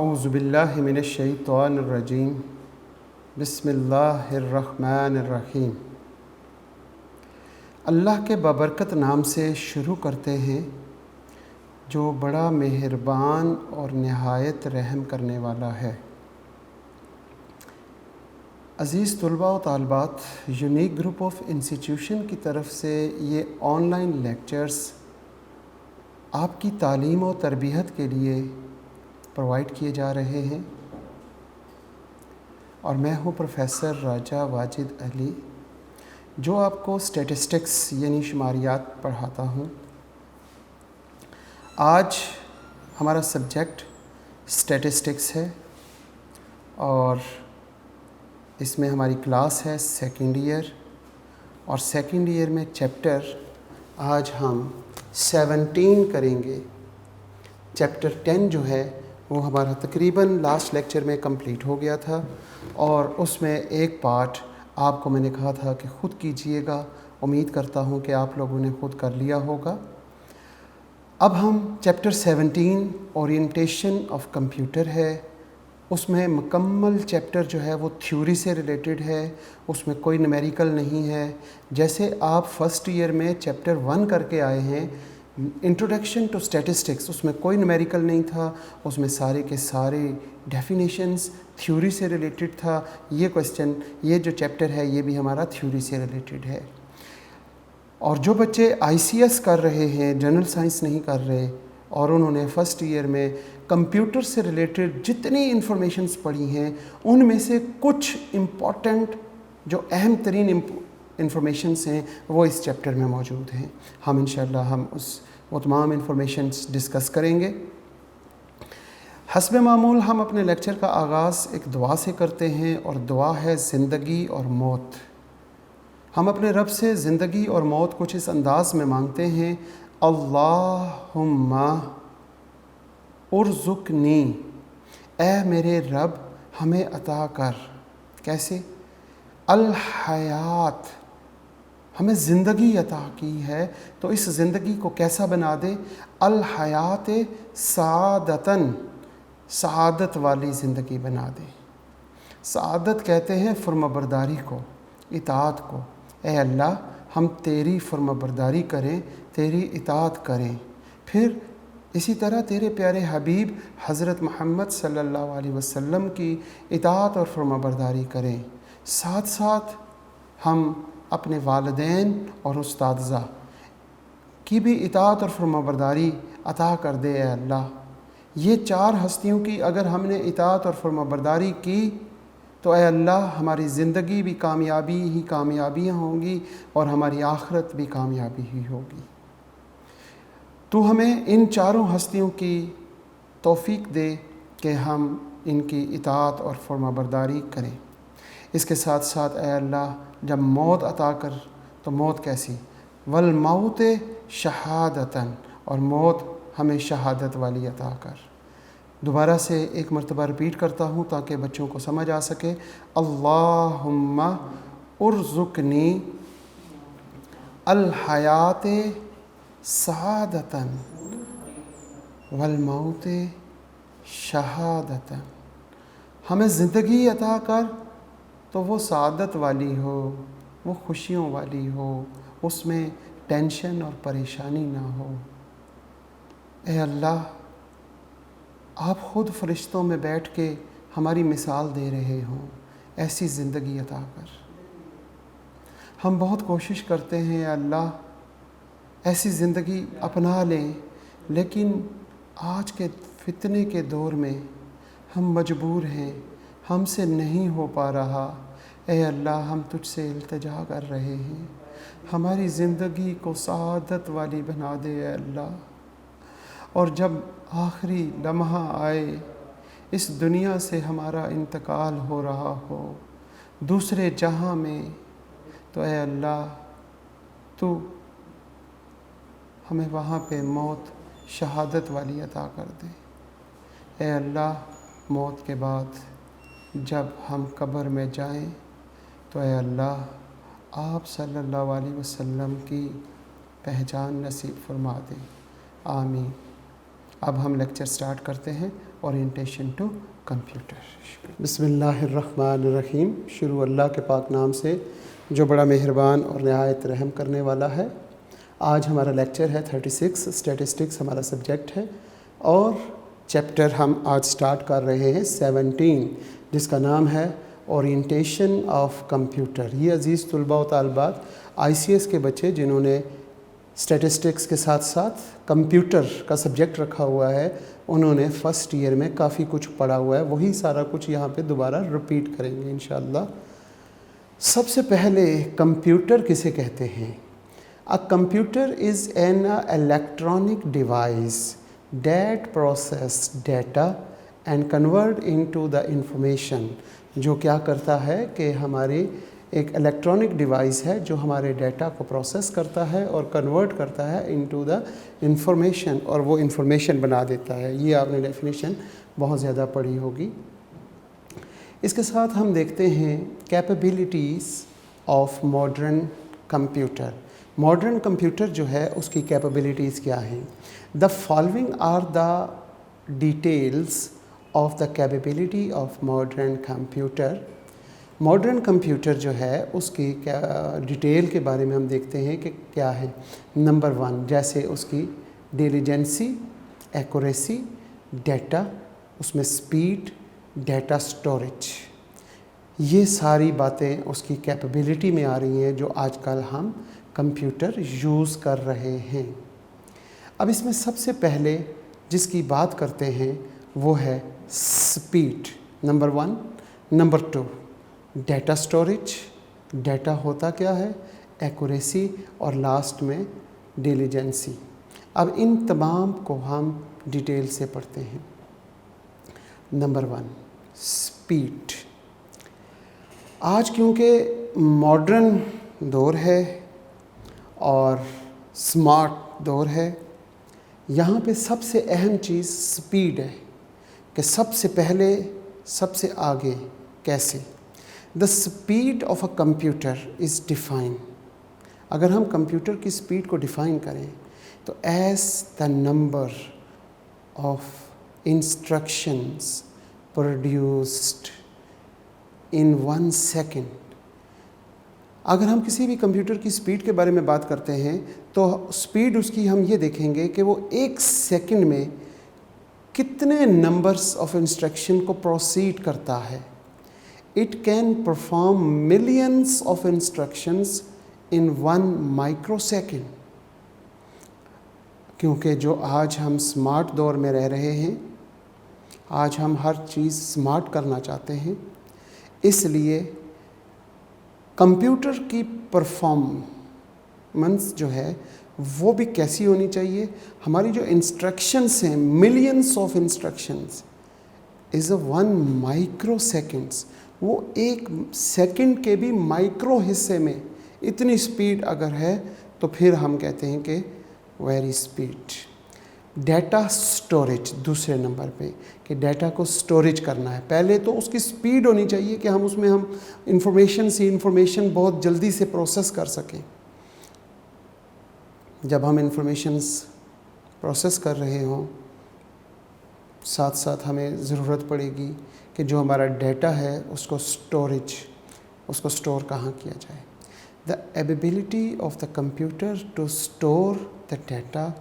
अऊज़ुबिल्लाहि मिनश्शैतानिर्रजीम बिस्मिल्लाहिर्रहमानिर्रहीम। अल्लाह के बाबरकत नाम से शुरू करते हैं जो बड़ा मेहरबान और नहायत रहम करने वाला है। अज़ीज़ तलबा व तालबात, यूनिक ग्रुप ऑफ इंस्टीट्यूशन की तरफ से ये ऑनलाइन लेक्चर्स आपकी तालीम और तरबियत के लिए प्रोवाइड किए जा रहे हैं और मैं हूँ प्रोफेसर राजा वाजिद अली, जो आपको स्टैटिस्टिक्स यानी शुमारियात पढ़ाता हूँ। आज हमारा सब्जेक्ट स्टैटिस्टिक्स है और इसमें हमारी क्लास है सेकंड ईयर, और सेकंड ईयर में चैप्टर आज हम 17 करेंगे। चैप्टर 10 जो है वो हमारा तकरीबन लास्ट लेक्चर में कंप्लीट हो गया था और उसमें एक पार्ट आपको मैंने कहा था कि ख़ुद कीजिएगा। उम्मीद करता हूँ कि आप लोगों ने ख़ुद कर लिया होगा। अब हम चैप्टर 17 ओरिएंटेशन ऑफ कंप्यूटर है, उसमें मुकम्मल चैप्टर जो है वो थ्योरी से रिलेटेड है, उसमें कोई न्यूमेरिकल नहीं है। जैसे आप फर्स्ट ईयर में चैप्टर 1 करके आए हैं, इंट्रोडक्शन टू स्टैटिस्टिक्स, उसमें कोई न्यूमेरिकल नहीं था, उसमें सारे के सारे डेफिनेशंस थ्योरी से रिलेटेड था। ये क्वेश्चन, ये जो चैप्टर है ये भी हमारा थ्योरी से रिलेटेड है। और जो बच्चे आईसीएस कर रहे हैं, जनरल साइंस नहीं कर रहे, और उन्होंने फ़र्स्ट ईयर में कंप्यूटर से रिलेटेड जितनी इंफॉर्मेशंस पढ़ी हैं उनमें से कुछ इम्पॉर्टेंट जो अहम तरीन इंफॉर्मेशंस हैं वो इस चैप्टर में मौजूद हैं। हम इंशाल्लाह हम वो तमाम इंफॉर्मेशंस डिस्कस करेंगे। हस्ब मामूल हम अपने लेक्चर का आगाज़ एक दुआ से करते हैं और दुआ है ज़िंदगी और मौत। हम अपने रब से ज़िंदगी और मौत कुछ इस अंदाज़ में मांगते हैं, अल्लाहुम्मा उर्ज़ुक़नी, ए मेरे रब हमें अता कर। कैसे? अल हयात, हमें ज़िंदगी अता की है तो इस ज़िंदगी को कैसा बना दे? अल हयात सादतन, सआदत वाली ज़िंदगी बना दे। सआदत कहते हैं फर्माबरदारी को, इताअत को। ए अल्लाह, हम तेरी फर्माबरदारी करें, तेरी इताअत करें, फिर इसी तरह तेरे प्यारे हबीब हज़रत मोहम्मद सल्लल्लाहु अलैहि वसल्लम की इताअत और फर्माबरदारी करें। साथ साथ हम अपने वालिदैन और उस्तादज़ा की भी इताअत और फर्माबरदारी अता कर दे। ए अल्लाह, ये चार हस्तियों की अगर हमने इताअत और फर्माबरदारी की तो ए अल्लाह हमारी ज़िंदगी भी कामयाबी ही कामयाबियाँ होंगी और हमारी आखिरत भी कामयाबी ही होगी। तो हमें इन चारों हस्तियों की तौफ़ीक दे कि हम इनकी इताअत और फर्माबरदारी करें। इसके साथ साथ ए अल्लाह, जब मौत अता कर तो मौत कैसी? वल मौत शहादतन, और मौत हमें शहादत वाली अता कर। दोबारा से एक मरतबा रिपीट करता हूँ ताकि बच्चों को समझ आ सके। अल्लाहुम्मा उर्ज़ुक़नी अल हयात सआदतन वल मौत शहादतन, हमें ज़िंदगी अता कर तो वो सआदत वाली हो, वो खुशियों वाली हो, उसमें टेंशन और परेशानी ना हो। ए अल्लाह, आप ख़ुद फ़रिश्तों में बैठ के हमारी मिसाल दे रहे हों, ऐसी ज़िंदगी अता कर। हम बहुत कोशिश करते हैं अल्लाह ऐसी ज़िंदगी अपना लें, लेकिन आज के फितने के दौर में हम मजबूर हैं, हमसे नहीं हो पा रहा। ए अल्लाह, हम तुझसे इल्तिजा कर रहे हैं, हमारी ज़िंदगी को सआदत वाली बना दे ए अल्लाह। और जब आखिरी लम्हा आए, इस दुनिया से हमारा इंतकाल हो रहा हो दूसरे जहां में, तो ए अल्लाह तू हमें वहाँ पे मौत शहादत वाली अता कर दे। ए अल्लाह, मौत के बाद जब हम कब्र में जाएं तो ए अल्लाह आप सल्लल्लाहु अलैहि वसल्लम की पहचान नसीब फरमा दें। आमीन। अब हम लेक्चर स्टार्ट करते हैं। Orientation to computer. बिस्मिल्लाहिर्रहमानिर्रहीम। शुरू अल्लाह के पाक नाम से जो बड़ा मेहरबान और नहायत रहम करने वाला है। आज हमारा लेक्चर है 36, स्टैटिस्टिक्स हमारा सब्जेक्ट है और चैप्टर हम आज स्टार्ट कर रहे हैं 17, जिसका नाम है ओरिएंटेशन ऑफ कंप्यूटर। ये अज़ीज़ तुलबा व तालिबात ICS के बच्चे जिन्होंने स्टैटिस्टिक्स के साथ साथ कंप्यूटर का सब्जेक्ट रखा हुआ है, उन्होंने फ़र्स्ट ईयर में काफ़ी कुछ पढ़ा हुआ है, वही सारा कुछ यहाँ पे दोबारा रिपीट करेंगे इंशाअल्लाह। सबसे पहले कंप्यूटर किसे कहते हैं? अ computer is an electronic device that process data and convert into the information. जो क्या करता है कि हमारी एक इलेक्ट्रॉनिक डिवाइस है जो हमारे डेटा को प्रोसेस करता है और कन्वर्ट करता है इनटू द इंफॉर्मेशन, और वो इंफॉर्मेशन बना देता है। ये आपने डेफिनेशन बहुत ज़्यादा पढ़ी होगी। इसके साथ हम देखते हैं capabilities of modern computer. Modern computer जो है उसकी कैपेबिलिटीज़ क्या हैं? The following are the details of the capability of modern computer. Modern computer जो है उसकी क्या डिटेल के बारे में हम देखते हैं कि क्या है। नंबर 1, जैसे उसकी डिलीजेंसी, एक्यूरेसी, डेटा, उसमें स्पीड, डेटा स्टोरेज, ये सारी बातें उसकी कैपेबिलिटी में आ रही हैं जो आजकल हम कंप्यूटर यूज़ कर रहे हैं। अब इसमें सबसे पहले जिसकी बात करते हैं वो है speed, number 1। Number 2 data storage, data होता क्या है, एक्यूरेसी, और लास्ट में डिलीजेंसी। अब इन तमाम को हम डिटेल से पढ़ते हैं। Number 1 speed. आज क्योंकि मॉडर्न दौर है और स्मार्ट दौर है, यहाँ पे सबसे अहम चीज़ स्पीड है कि सबसे पहले सबसे आगे कैसे। The speed of a computer is define. अगर हम कंप्यूटर की स्पीड को डिफ़ाइन करें तो as the number of instructions produced in 1 second. अगर हम किसी भी कंप्यूटर की स्पीड के बारे में बात करते हैं तो स्पीड उसकी हम ये देखेंगे कि वो 1 सेकेंड में कितने नंबर्स ऑफ इंस्ट्रक्शन को प्रोसीड करता है। It can perform millions of instructions in 1 microsecond। क्योंकि जो आज हम स्मार्ट दौर में रह रहे हैं, आज हम हर चीज़ स्मार्ट करना चाहते हैं, इसलिए कंप्यूटर की परफॉर्मेंस जो है वो भी कैसी होनी चाहिए। हमारी जो इंस्ट्रक्शंस हैं, millions of instructions is a 1 microseconds. वो 1 सेकंड के भी माइक्रो हिस्से में इतनी स्पीड अगर है तो फिर हम कहते हैं कि वेरी स्पीड। डेटा स्टोरेज दूसरे नंबर पे, कि डेटा को स्टोरेज करना है। पहले तो उसकी स्पीड होनी चाहिए कि हम उसमें हम इंफॉर्मेशन बहुत जल्दी से प्रोसेस कर सकें। जब हम इंफॉर्मेशंस प्रोसेस कर रहे हों, साथ साथ हमें ज़रूरत पड़ेगी कि जो हमारा डेटा है उसको स्टोर कहाँ किया जाए। The ability of the computer to store the data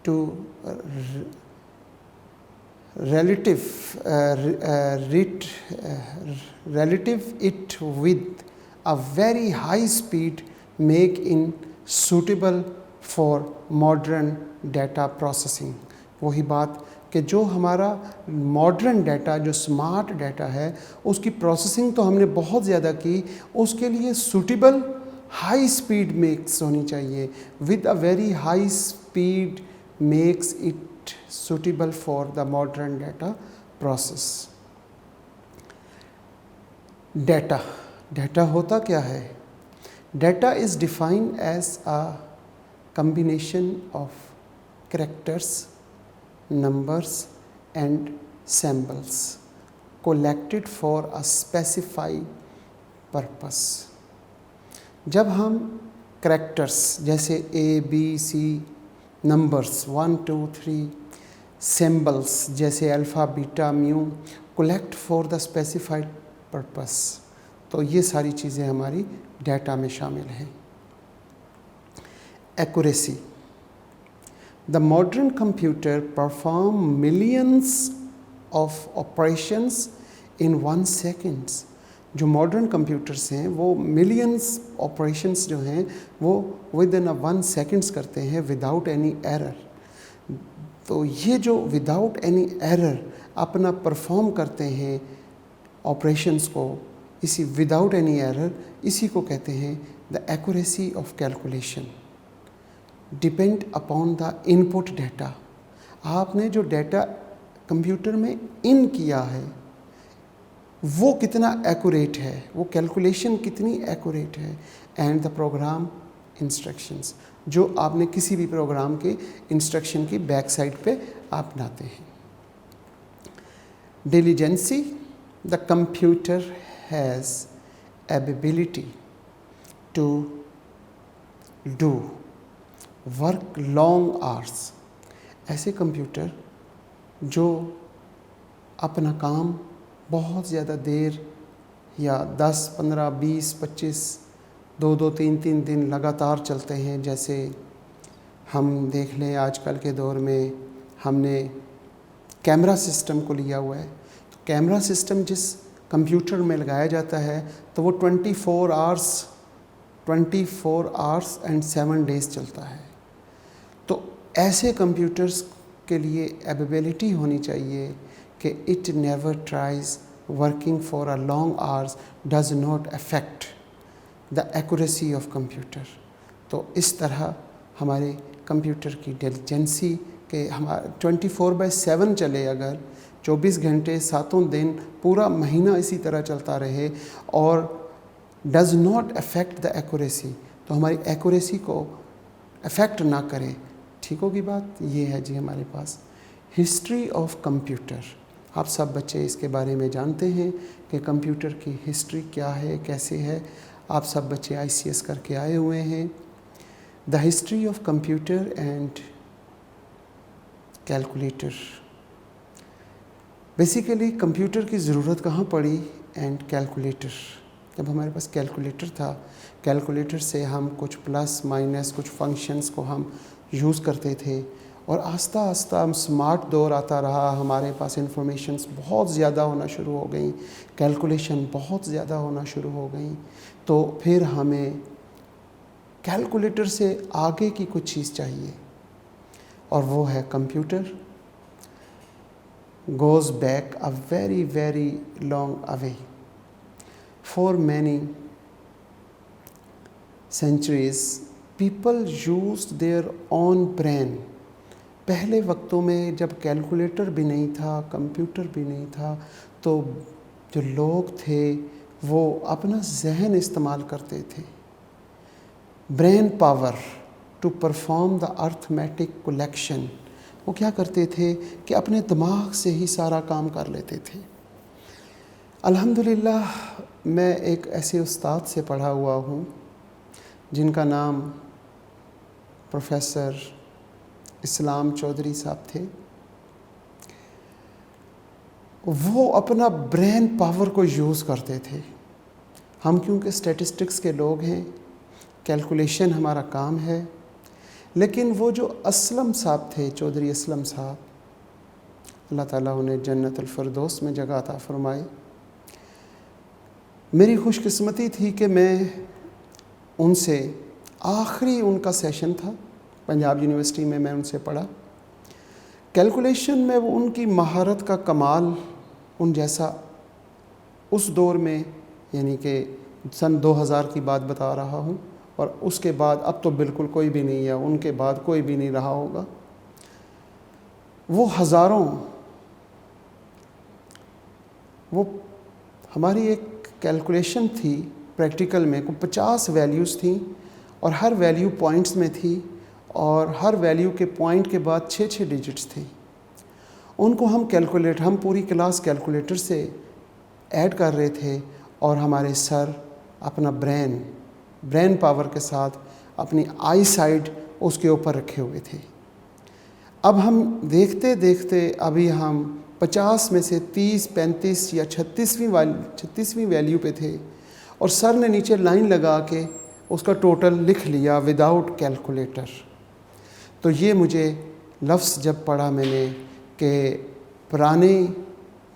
to relative it with a very high speed make in suitable for modern data processing। वही बात कि जो हमारा मॉडर्न डाटा, जो स्मार्ट डाटा है, उसकी प्रोसेसिंग तो हमने बहुत ज़्यादा की, उसके लिए सूटेबल हाई स्पीड मेक्स होनी चाहिए। With a very high speed makes it suitable for the modern data process. Data होता क्या है? Data is defined as a combination of characters, numbers and symbols collected for a specified purpose। जब हम characters जैसे A, B, C, numbers 1, 2, 3 symbols जैसे alpha beta mu collect for the specified purpose. तो ये सारी चीज़ें हमारी डाटा में शामिल हैं। Accuracy, the modern computer perform millions of operations in 1 seconds. जो मॉडर्न कंप्यूटर्स हैं वो मिलियंस ऑपरेशंस जो हैं वो विद इन 1 सेकेंड्स करते हैं विदाउट एनी एरर। तो ये जो विदाउट एनी एरर अपना परफॉर्म करते हैं ऑपरेशंस को, इसी विदाउट एनी एरर, इसी को कहते हैं the accuracy of calculation. Depend upon the input data. आपने जो डाटा कंप्यूटर में इन किया है वो कितना एक्यूरेट है, वो कैलकुलेशन कितनी एक्यूरेट है, एंड द प्रोग्राम इंस्ट्रक्शंस, जो आपने किसी भी प्रोग्राम के इंस्ट्रक्शन की बैक साइड पे आप बनाते हैं। Diligency, the computer has ability to do work long hours. ऐसे कंप्यूटर जो अपना काम बहुत ज़्यादा देर या 10, 15, 20, 25, 2, 3 दिन लगातार चलते हैं। जैसे हम देख लें आजकल के दौर में हमने कैमरा सिस्टम को लिया हुआ है। तो कैमरा सिस्टम जिस कंप्यूटर में लगाया जाता है तो वो 24 आवर्स एंड 7 डेज़ चलता है। तो ऐसे कंप्यूटर्स के लिए एबिलिटी होनी चाहिए कि it never tries working for a long hours does not affect the accuracy of computer. तो इस तरह हमारे कंप्यूटर की डिलीजेंसी के हमारे 24/7 चले, अगर 24 घंटे 7 दिन पूरा महीना इसी तरह चलता रहे और does not affect the accuracy, तो हमारी एक्यूरेसी को अफेक्ट ना करे। ठीक होगी बात? ये है जी हमारे पास हिस्ट्री ऑफ कंप्यूटर। आप सब बच्चे इसके बारे में जानते हैं कि कंप्यूटर की हिस्ट्री क्या है, कैसे है। आप सब बच्चे ICS करके आए हुए हैं। The history of computer and calculator. Basically computer की ज़रूरत कहाँ पड़ी एंड कैलकुलेटर। जब हमारे पास कैलकुलेटर था, कैलकुलेटर से हम कुछ प्लस माइनस कुछ फंक्शंस को हम यूज़ करते थे और आस्ता आस्ता हम स्मार्ट दौर आता रहा। हमारे पास इंफॉर्मेशंस बहुत ज़्यादा होना शुरू हो गई, कैलकुलेशन बहुत ज़्यादा होना शुरू हो गई। तो फिर हमें कैलकुलेटर से आगे की कुछ चीज़ चाहिए और वो है computer. goes back a very very long away. For many centuries people used their own brain. पहले वक्तों में जब कैलकुलेटर भी नहीं था, कंप्यूटर भी नहीं था, तो जो लोग थे वो अपना जहन इस्तेमाल करते थे। Brain power to perform the arithmetic collection. वो क्या करते थे कि अपने दिमाग से ही सारा काम कर लेते थे। अल्हम्दुलिल्लाह मैं एक ऐसे उस्ताद से पढ़ा हुआ हूँ जिनका नाम प्रोफेसर इस्लाम चौधरी साहब थे। वो अपना ब्रेन पावर को यूज़ करते थे। हम क्योंकि स्टैटिस्टिक्स के लोग हैं, कैलकुलेशन हमारा काम है, लेकिन वो जो असलम साहब थे, चौधरी असलम साहब, अल्लाह ताला उन्हें जन्नतुल फिरदौस में जगह अता फरमाए। मेरी खुशकिस्मती थी कि मैं उनसे आखिरी उनका सेशन था पंजाब यूनिवर्सिटी में, मैं उनसे पढ़ा। कैलकुलेशन में वो उनकी महारत का कमाल उन जैसा उस दौर में, यानी कि सन 2000 की बात बता रहा हूँ, और उसके बाद अब तो बिल्कुल कोई भी नहीं है, उनके बाद कोई भी नहीं रहा होगा। वो हज़ारों, वो हमारी एक कैलकुलेशन थी प्रैक्टिकल में, को 50 वैल्यूज़ थी और हर वैल्यू पॉइंट्स में थी और हर वैल्यू के पॉइंट के बाद 6 डिजिट्स थे। उनको हम पूरी क्लास कैलकुलेटर से ऐड कर रहे थे और हमारे सर अपना ब्रेन पावर के साथ अपनी आई साइड उसके ऊपर रखे हुए थे। अब हम देखते देखते अभी हम 50 में से 30, 35 या 36वीं वैल्यू पे थे और सर ने नीचे लाइन लगा के उसका टोटल लिख लिया विदाउट कैलकुलेटर। तो ये मुझे लफ्ज़ जब पढ़ा मैंने कि पुराने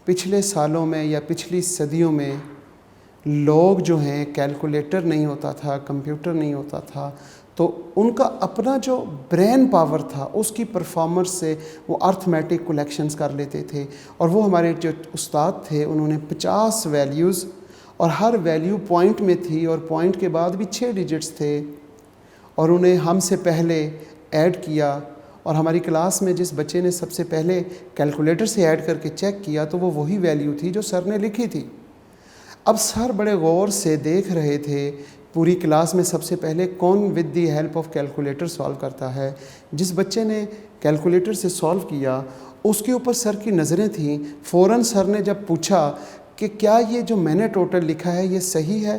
पिछले सालों में या पिछली सदियों में लोग जो हैं कैलकुलेटर नहीं होता था, कंप्यूटर नहीं होता था, तो उनका अपना जो ब्रेन पावर था उसकी परफॉर्मेंस से वो अर्थमेटिक कलेक्शंस कर लेते थे। और वो हमारे जो उस्ताद थे उन्होंने 50 वैल्यूज़ और हर वैल्यू पॉइंट में थी और पॉइंट के बाद भी 6 डिजिट्स थे और उन्हें हमसे पहले ऐड किया। और हमारी क्लास में जिस बच्चे ने सबसे पहले कैलकुलेटर से ऐड करके चेक किया तो वो वही वैल्यू थी जो सर ने लिखी थी। अब सर बड़े गौर से देख रहे थे पूरी क्लास में सबसे पहले कौन with the help of calculator solve करता है। जिस बच्चे ने कैलकुलेटर से सॉल्व किया उसके ऊपर सर की नज़रें थीं। फ़ौरन सर ने जब पूछा कि क्या ये जो मैंने टोटल लिखा है ये सही है,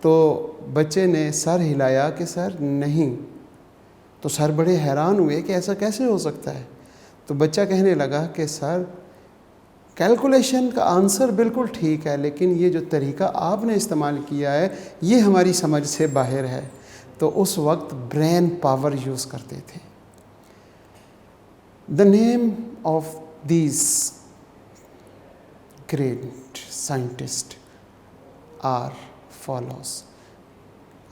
तो बच्चे ने सर हिलाया कि सर नहीं। तो सर बड़े हैरान हुए कि ऐसा कैसे हो सकता है। तो बच्चा कहने लगा कि सर कैलकुलेशन का आंसर बिल्कुल ठीक है, लेकिन ये जो तरीका आपने इस्तेमाल किया है ये हमारी समझ से बाहर है। तो उस वक्त ब्रेन पावर यूज़ करते थे। The name of these great scientist are follows.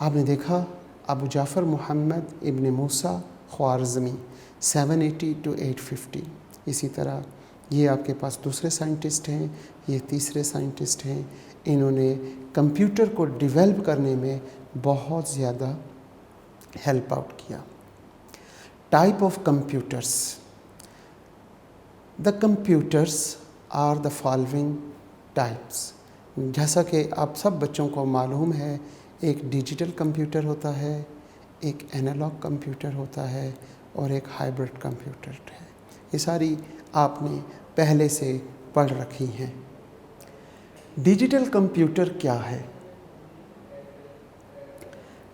आपने देखा अबू जाफ़र मोहम्मद इब्न मूसा ख्वारिज़मी 780 to 850। इसी तरह ये आपके पास दूसरे साइंटिस्ट हैं, ये तीसरे साइंटिस्ट हैं। इन्होंने कंप्यूटर को डेवलप करने में बहुत ज़्यादा हेल्प आउट किया। Type of computers. The computers are the following types. जैसा कि आप सब बच्चों को मालूम है, एक डिजिटल कंप्यूटर होता है, एक एनालॉग कंप्यूटर होता है और एक हाइब्रिड कंप्यूटर है। ये सारी आपने पहले से पढ़ रखी हैं। डिजिटल कंप्यूटर क्या है?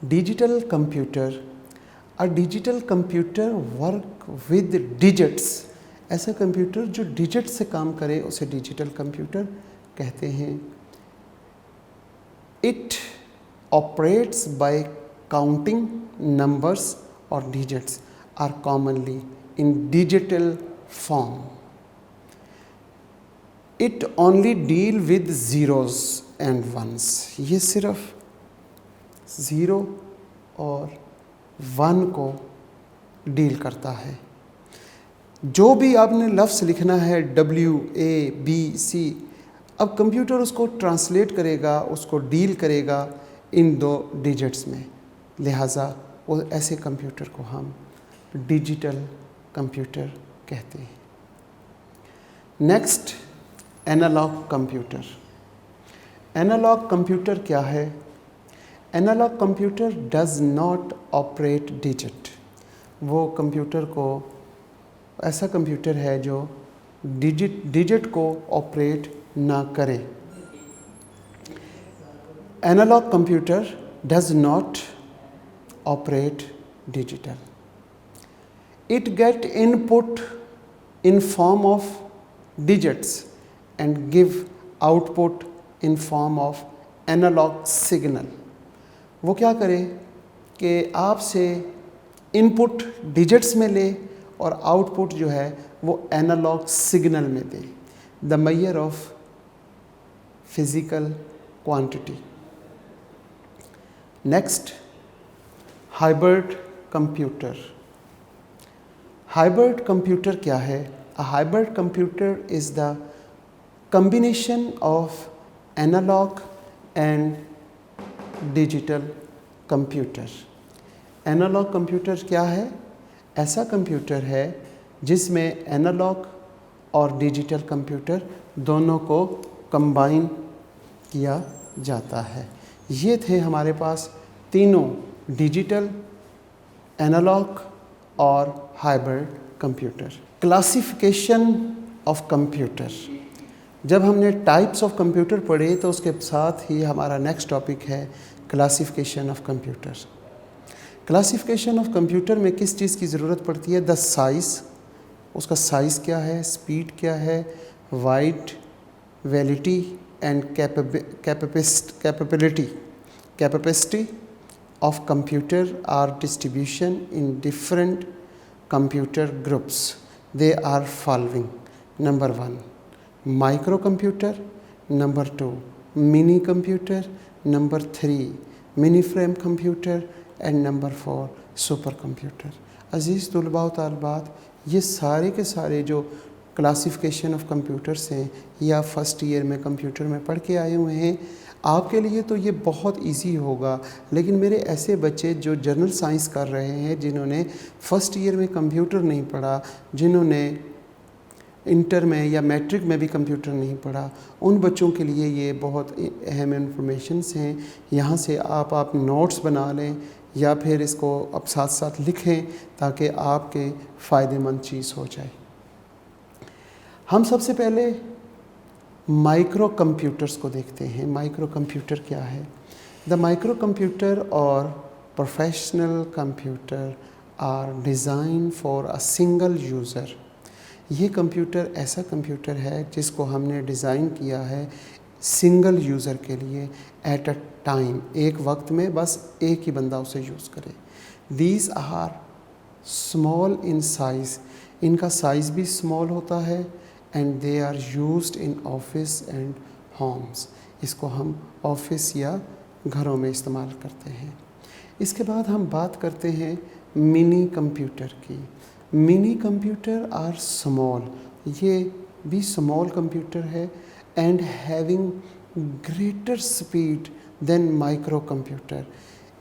Digital computer, a digital computer work with digits. ऐसा कंप्यूटर जो डिजिट से काम करे उसे डिजिटल कंप्यूटर कहते हैं। It operates by counting numbers और digits are commonly in digital form. It only deal with zeros and ones. ये सिर्फ ज़ीरो और वन को डील करता है। जो भी आपने लफ्ज़ लिखना है WABC, अब कंप्यूटर उसको ट्रांसलेट करेगा, उसको डील करेगा इन 2 डिजिट्स में। लिहाजा वो ऐसे कंप्यूटर को हम डिजिटल कंप्यूटर कहते हैं। Next, analog computer. Analog computer क्या है? Analog computer does not operate digit. वो कंप्यूटर को, ऐसा कंप्यूटर है जो डिजिट को ऑपरेट ना करे। Analog computer does not operate digital. It get input in form of digits and give output in form of analog signal। वो क्या करे कि आपसे इनपुट डिजिट्स में ले और आउटपुट जो है वो एनालॉग सिग्नल में दे। The measure of physical quantity. Next, hybrid computer. Hybrid computer क्या है? A hybrid computer is the combination of analog and digital computer। Analog computer क्या है? ऐसा कंप्यूटर है जिसमें एनालॉग और डिजिटल कंप्यूटर दोनों को कंबाइन किया जाता है। ये थे हमारे पास तीनों, डिजिटल, एनालॉग और hybrid computer. Classification of computer. जब हमने टाइप्स ऑफ कंप्यूटर पढ़े तो उसके साथ ही हमारा नेक्स्ट टॉपिक है classification of computer. Classification of computer में किस चीज़ की ज़रूरत पड़ती है? द साइज़, उसका साइज़ क्या है, स्पीड क्या है, wide validity and capacity of computer are distribution in different computer groups. They are following: number 1 microcomputer, number 2 mini computer, number 3 mini frame computer and number 4 supercomputer. अज़ीज़ तुलबा व तालिबात, ये सारे के सारे जो क्लासिफिकेशन ऑफ कंप्यूटर्स हैं या फर्स्ट ईयर में computer में पढ़ के आए हुए हैं, आपके लिए तो ये बहुत इजी होगा। लेकिन मेरे ऐसे बच्चे जो जनरल साइंस कर रहे हैं, जिन्होंने फर्स्ट ईयर में कंप्यूटर नहीं पढ़ा, जिन्होंने इंटर में या मैट्रिक में भी कंप्यूटर नहीं पढ़ा, उन बच्चों के लिए ये बहुत अहम इंफॉर्मेशंस हैं। यहाँ से आप नोट्स बना लें या फिर इसको अब साथ साथ लिखें ताकि आपके फ़ायदेमंद चीज़ हो जाए। हम सबसे पहले माइक्रो कंप्यूटर्स को देखते हैं। माइक्रो कंप्यूटर क्या है? द माइक्रो कंप्यूटर और professional computer are design for a single user. ये कंप्यूटर ऐसा कंप्यूटर है जिसको हमने डिज़ाइन किया है सिंगल यूज़र के लिए, एट अ टाइम, एक वक्त में बस एक ही बंदा उसे यूज़ करे। These are small in size, इनका साइज़ भी स्मॉल होता है, and they are used in office and homes. इसको हम ऑफिस या घरों में इस्तेमाल करते हैं। इसके बाद हम बात करते हैं मिनी कंप्यूटर की। मिनी कंप्यूटर आर स्मॉल, ये भी स्मॉल कंप्यूटर है and having greater speed than micro computer.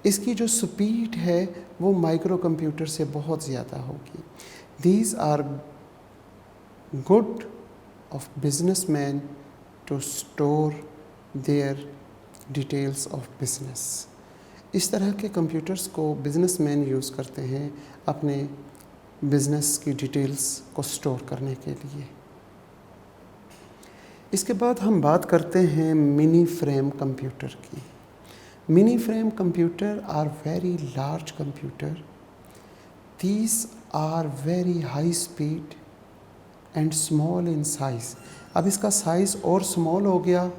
इसकी जो स्पीड है वो माइक्रो कंप्यूटर से बहुत ज़्यादा होगी। These are good of businessmen to store their details of business। इस तरह के कंप्यूटर्स को बिजनेसमैन यूज़ करते हैं अपने बिजनेस की डिटेल्स को स्टोर करने के लिए। इसके बाद हम बात करते हैं मिनी फ्रेम कंप्यूटर की। Mini frame computer are very large computer. These are very high speed and small in size. अब इसका साइज़ और स्मॉल हो गया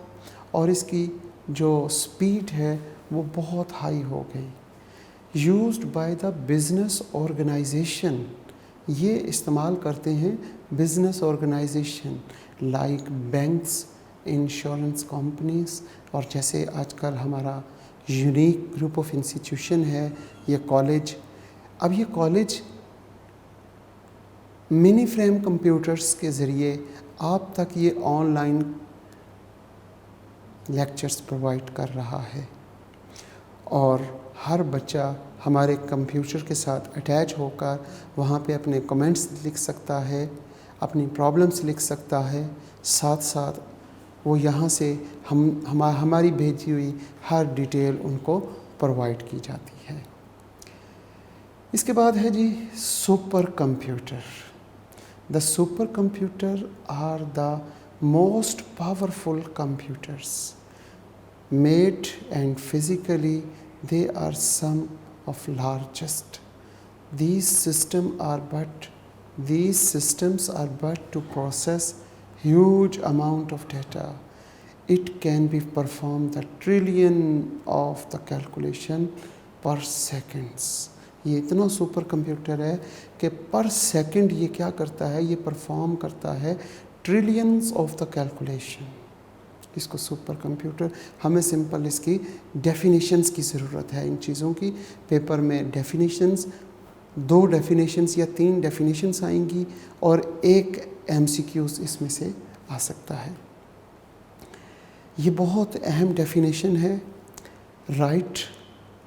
और इसकी जो स्पीड है वो बहुत हाई हो गई। Used by the business organization, ये इस्तेमाल करते हैं business organization like banks, insurance companies, और जैसे आजकल हमारा यूनिक ग्रुप ऑफ इंस्टीट्यूशन है ये कॉलेज। अब ये कॉलेज मिनी फ्रेम कंप्यूटर्स के ज़रिए आप तक ये ऑनलाइन लेक्चर्स प्रोवाइड कर रहा है और हर बच्चा हमारे कंप्यूटर के साथ अटैच होकर वहाँ पे अपने कमेंट्स लिख सकता है, अपनी प्रॉब्लम्स लिख सकता है, साथ साथ वो यहाँ से हमारी भेजी हुई हर डिटेल उनको प्रोवाइड की जाती है। इसके बाद है जी super computer. The supercomputer are the most powerful computers made, and physically they are some of largest. These systems are but to process huge amount of data. It can be performed the trillion of the calculation per seconds. ये इतना super computer है कि पर second ये क्या करता है, ये परफॉर्म करता है ट्रिलियंस ऑफ द कैलकुलेशन। इसको सुपर कंप्यूटर, हमें सिंपल इसकी डेफिनेशंस की ज़रूरत है। इन चीज़ों की पेपर में डेफिनेशंस, 2 डेफिनेशंस या 3 डेफिनेशंस आएंगी और एक MCQs इसमें से आ सकता है। ये बहुत अहम डेफिनेशन है। राइट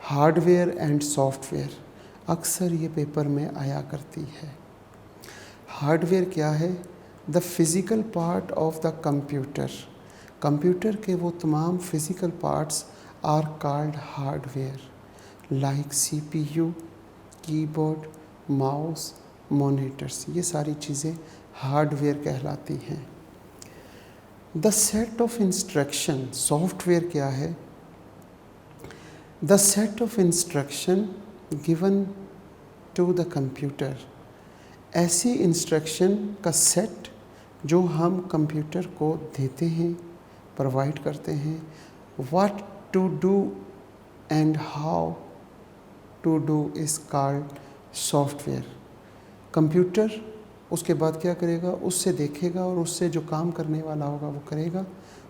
हार्डवेयर एंड सॉफ्टवेयर, अक्सर ये पेपर में आया करती है। हार्डवेयर क्या है? The physical part of the computer. Computer के वो तमाम physical parts are called hardware, like CPU, keyboard, mouse, monitors. ये सारी चीज़ें हार्डवेयर कहलाती हैं। The set of instruction, software क्या है? The set of instruction given to the computer ऐसी इंस्ट्रक्शन का सेट जो हम कंप्यूटर को देते हैं, प्रोवाइड करते हैं। What to do and how to do is called software. Computer उसके बाद क्या करेगा, उससे देखेगा और उससे जो काम करने वाला होगा वो करेगा,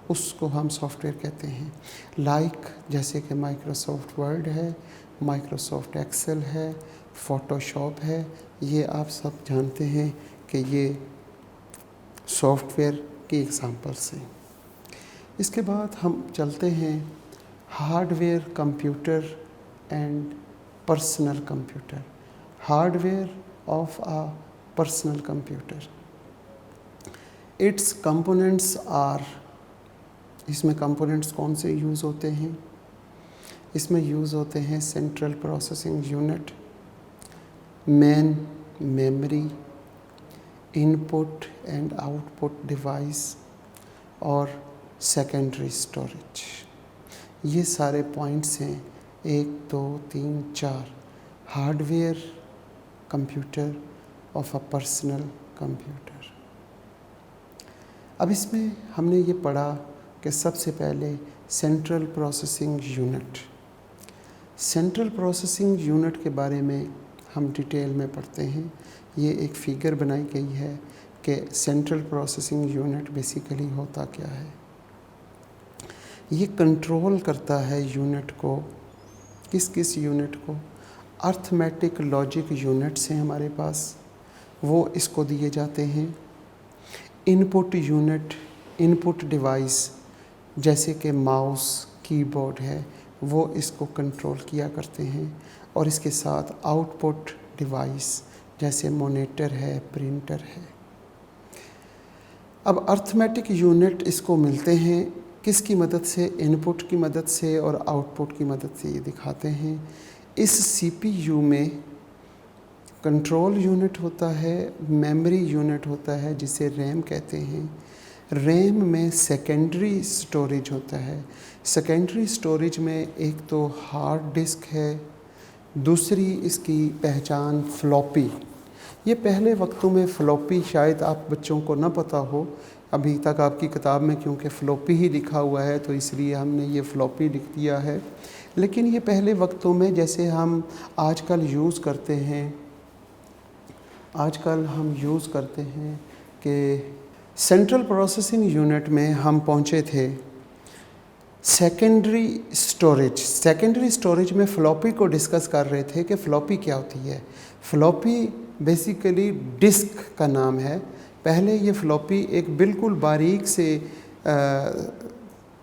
उसको हम सॉफ्टवेयर कहते हैं। लाइक जैसे कि माइक्रोसॉफ्ट वर्ड है, माइक्रोसॉफ्ट एक्सेल है, फ़ोटोशॉप है, ये आप सब जानते हैं कि ये सॉफ्टवेयर की एग्जांपल्स हैं। इसके बाद हम चलते हैं hardware computer and personal computer. Hardware of a personal computer, its components are, इसमें कंपोनेंट्स कौन से यूज़ होते हैं? इसमें यूज़ होते हैं central processing unit, main memory, input and output device और सेकेंडरी स्टोरेज। ये सारे पॉइंट्स हैं 1 2 3 4 hardware computer of a personal computer. अब इसमें हमने ये पढ़ा कि सबसे पहले central processing unit. Central processing unit के बारे में हम डिटेल में पढ़ते हैं। ये एक फिगर बनाई गई है कि सेंट्रल प्रोसेसिंग यूनिट बेसिकली होता क्या है। ये कंट्रोल करता है यूनिट को, किस यूनिट को? अर्थमेटिक लॉजिक यूनिट्स हैं हमारे पास, वो इसको दिए जाते हैं। इनपुट यूनिट, इनपुट डिवाइस जैसे कि माउस, कीबोर्ड है, वो इसको कंट्रोल किया करते हैं। और इसके साथ आउटपुट डिवाइस जैसे मॉनिटर है, प्रिंटर है। अब अर्थमेटिक यूनिट इसको मिलते हैं किसकी मदद से? इनपुट की मदद से और आउटपुट की मदद से। ये दिखाते हैं इस सीपीयू में कंट्रोल यूनिट होता है, मेमोरी यूनिट होता है जिसे रैम कहते हैं। रैम में सेकेंडरी स्टोरेज होता है। सेकेंडरी स्टोरेज में एक तो हार्ड डिस्क है, दूसरी इसकी पहचान फ्लॉपी। ये पहले वक्तों में फ्लॉपी शायद आप बच्चों को ना पता हो, अभी तक आपकी किताब में क्योंकि फ्लॉपी ही लिखा हुआ है तो इसलिए हमने ये फ्लॉपी लिख दिया है। लेकिन ये पहले वक्तों में जैसे हम आजकल यूज़ करते हैं, आजकल हम यूज़ करते हैं कि सेंट्रल प्रोसेसिंग यूनिट में हम पहुँचे थे सेकेंडरी स्टोरेज। सेकेंडरी स्टोरेज में फ्लॉपी को डिस्कस कर रहे थे कि फ्लॉपी क्या होती है। फ्लॉपी बेसिकली डिस्क का नाम है। पहले ये फ्लॉपी एक बिल्कुल बारीक से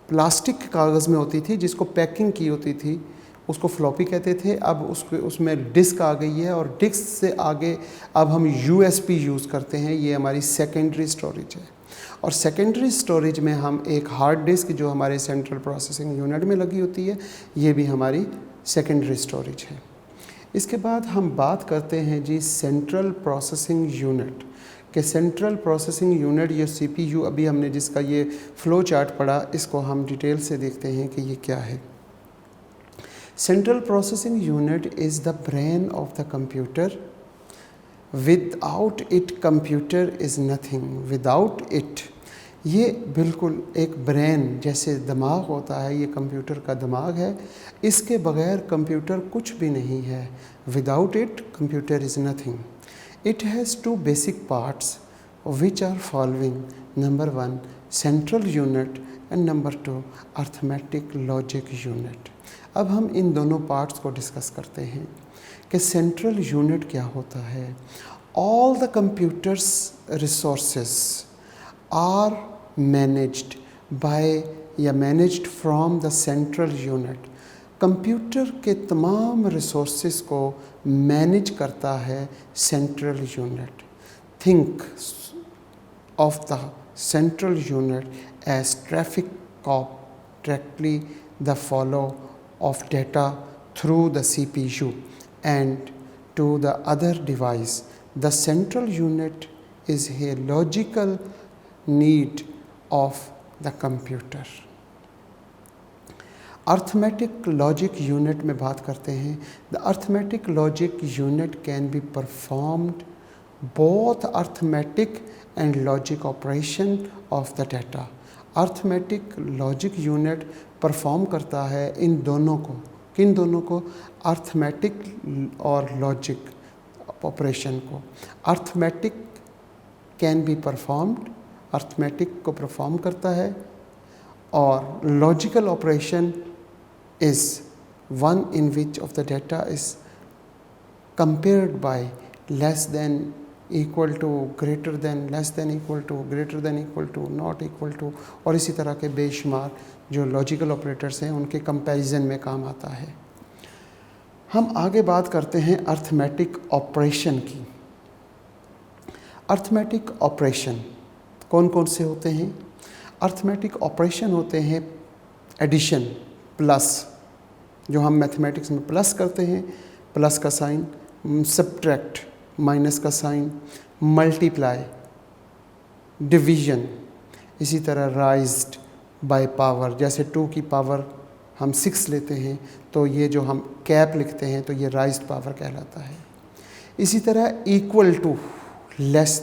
प्लास्टिक कागज़ में होती थी जिसको पैकिंग की होती थी, उसको फ्लॉपी कहते थे। अब उसमें डिस्क आ गई है और डिस्क से आगे अब हम यूएसबी यूज़ करते हैं। ये हमारी सेकेंडरी स्टोरेज है। और सेकेंडरी स्टोरेज में हम एक हार्ड डिस्क जो हमारे सेंट्रल प्रोसेसिंग यूनिट में लगी होती है, ये भी हमारी सेकेंडरी स्टोरेज है। इसके बाद हम बात करते हैं जी सेंट्रल प्रोसेसिंग यूनिट के। सेंट्रल प्रोसेसिंग यूनिट ये सीपीयू अभी हमने जिसका ये फ्लो चार्ट पढ़ा, इसको हम डिटेल से देखते हैं कि ये क्या है। Central processing unit is the brain of the computer. Without it computer is nothing. Without it, ये बिल्कुल एक ब्रेन जैसे दिमाग होता है, ये कंप्यूटर का दिमाग है। इसके बगैर कंप्यूटर कुछ भी नहीं है। Without it computer is nothing. It has two basic parts which are following. Number 1 central unit and number 2 arithmetic logic unit. अब हम इन दोनों पार्ट्स को डिस्कस करते हैं कि सेंट्रल यूनिट क्या होता है। All the computers resources are managed by या managed from the central unit. Computer के तमाम रिसोर्सेस को मैनेज करता है central unit. Think of the central unit as traffic cop directly the flow of data through the CPU and to the other device. The central unit is a logical need of the computer. Arithmetic logic unit में बात करते हैं। The arithmetic logic unit can be performed both arithmetic and logic operation of the data. Arithmetic logic unit perform करता है इन दोनों को, किन दोनों को, अर्थमेटिक और लॉजिक ऑपरेशन को. Arithmetic can be performed, arithmetic को परफॉर्म करता है, और logical operation is one in which of the data is compared by less than, equal to, greater than, less than, equal to, greater than, equal to, not equal to, और इसी तरह के बेशुमार जो लॉजिकल ऑपरेटर्स हैं उनके comparison में काम आता है. हम आगे बात करते हैं अर्थमेटिक ऑपरेशन की. अर्थमेटिक ऑपरेशन कौन कौन से होते हैं? अर्थमेटिक ऑपरेशन होते हैं एडिशन, प्लस, जो हम मैथमेटिक्स में प्लस करते हैं, प्लस का साइन, सब्ट्रैक्ट, माइनस का साइन, मल्टीप्लाई, डिवीजन, इसी तरह राइज्ड बाय पावर. जैसे 2 की पावर हम 6 लेते हैं तो ये जो हम कैप लिखते हैं तो ये राइज्ड पावर कहलाता है. इसी तरह equal to, less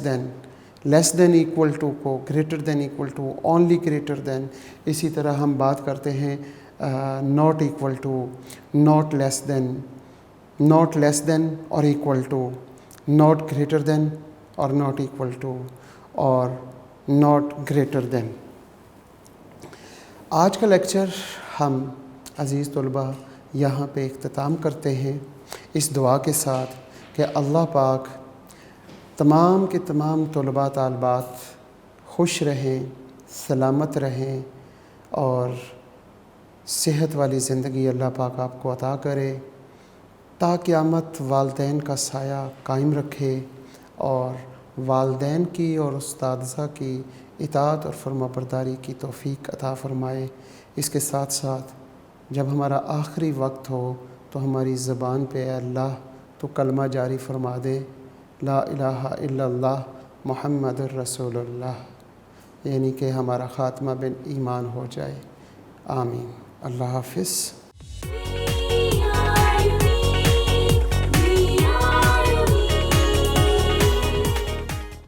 than equal to को greater than equal to, only greater than. इसी तरह हम बात करते हैं not equal to, not less than और equal to, not greater than और नॉट इक्वल टू, और नॉट ग्रेटर देन. आज का लेक्चर हम अज़ीज़ तलबा यहाँ पे इख्तिताम करते हैं इस दुआ के साथ कि अल्लाह पाक तमाम के तमाम तलबा तालबात खुश रहें, सलामत रहें, और सेहत वाली ज़िंदगी अल्लाह पाक आपको अता करे, ता क़यामत वालदैन का साया कायम रखे, और वालदैन की और उस्तादज़ा की इताअत और फरमाबरदारी की तौफ़ीक अता फ़रमाए. इसके साथ साथ जब हमारा आखिरी वक्त हो तो हमारी ज़बान पे अल्लाह तो कलमा जारी फरमा दे, ला इलाहा इल्लल्लाह मुहम्मदुर रसूलुल्लाह, यानी कि हमारा ख़ात्मा बिन ईमान हो जाए. आमीन. अल्लाह हाफ़िज़.